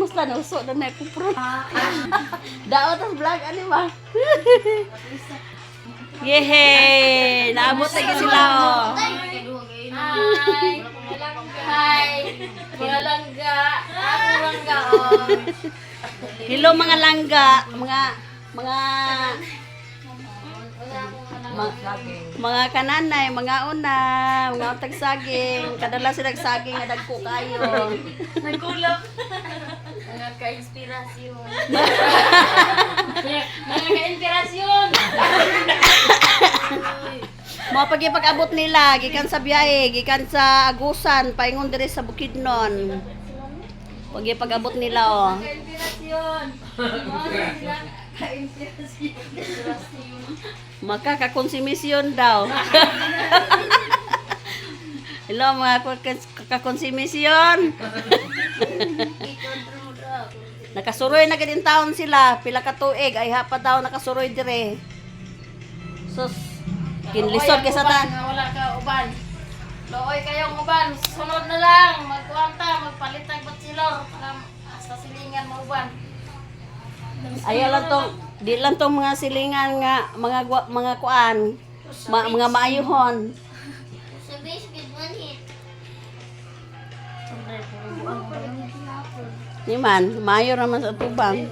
Kumusta na uso na na kupro? Daot ang vlog ani ba? Yehey! Naabot lagi sila oh. Hi! Hi! Mga langga! Ako langga oh! Hello mga langga, mga kananay, mga una, mga utag saging, kadala sila saging nga dagko kayo. Nagkulap! Mga ka-inspirasyon! Mga ka-inspirasyon! Mga pag-abot nila, gikan sa biyahe, gikan sa Agusan, paingon diri sa Bukidnon. Pag-abot nila oh. Ka-inspirasyon! Ka-inspirasyon! Makakakonsumisyon daw. Hello mga kakonsumisyon. Nakasuroy na gadin taon sila, pila ka tuig ay hapa daw nakasuroy dire. Sus, kinlisod kay satan. Wala ka uban. Looy kayong uban, sunod na lang, magkuwanta, magpalit ng batsilor para sa silingan mo uban. Ay lang tong di lang tong mga silingan nga mga kuan, mga maayuhon. Sa base good one hit. Ni man, maayo raman sa tubang.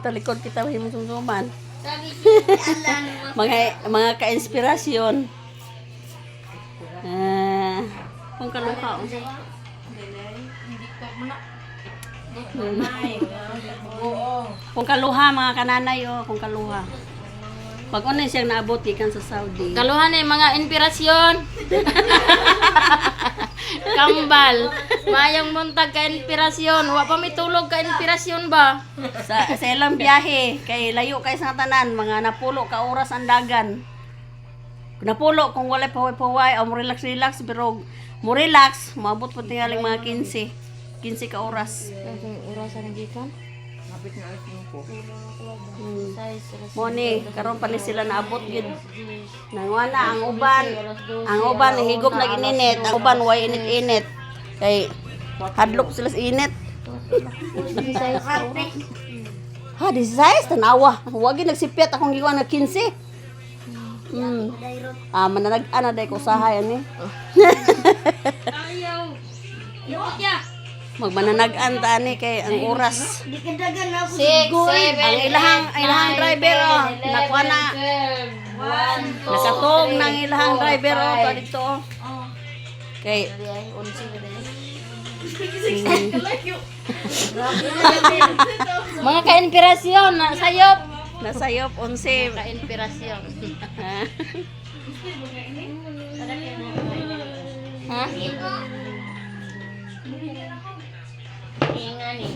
Talikod kita himong sumsuman. Sabi siya, Mga ka-inspirasyon. Kung kaluha. Kung kaluha mga kananay kung kaluha. Pag unay siyang naabot ikan sa Saudi. kaluhan eh, mga inspirasyon. Kambal. Mayang muntag ka inspirasyon. Wa pa may tulog ka inspirasyon ba? Sa ilang biyahe, kay layo kay sa tanan, mga napulo ka oras ang dagan. Napulo kung wala paway-paway, o mo relax, pero mo relax, maabot po tingaling mga 15 ka oras. Urasan ng gikan? Moni, karon pa ni sila naabot yun. Nangwana ang uban higop na ininit, ang uban way init-init. Kay hadlok sila sa init. Ha, 16 tanawa. Huwag nagsipyat akong giwan nga 15. Mananag-ana day ko sahay ani. Ayaw. Iyot ya. Magmananagan ta ani kay ang oras. 6, 7, Ang ilahang driver nakuha na. Nakatog ng ilahang driver to dito. Kay mga ka-inspirasyon na sayop. nasayop 11. Ka-inspirasyon. Ha? Ingani.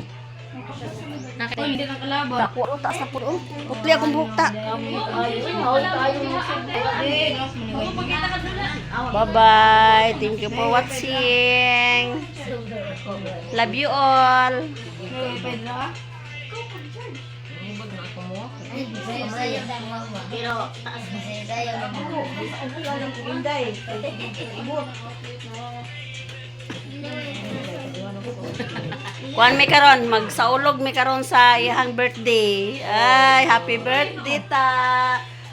Hindi na kalaba. Dako taas na puro. Putli akong buhok ta. Bye-bye. Thank you for watching. Love you all. Pero taas Kuan mi karon, magsaulog mi karon sa iyang birthday. Ay, happy birthday ta.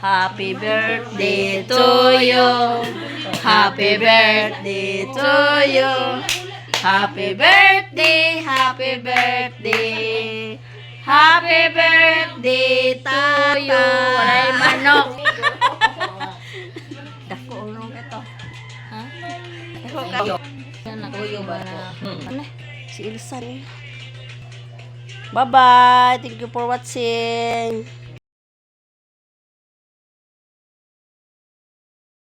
Happy birthday to you. Happy birthday to you. Happy birthday, happy birthday. Happy birthday to you. Walay manok. Dako ulong ito. Ha? Dako kayo. Nakuyo ba na? Si Ilsa ni. Bye-bye. Thank you for watching.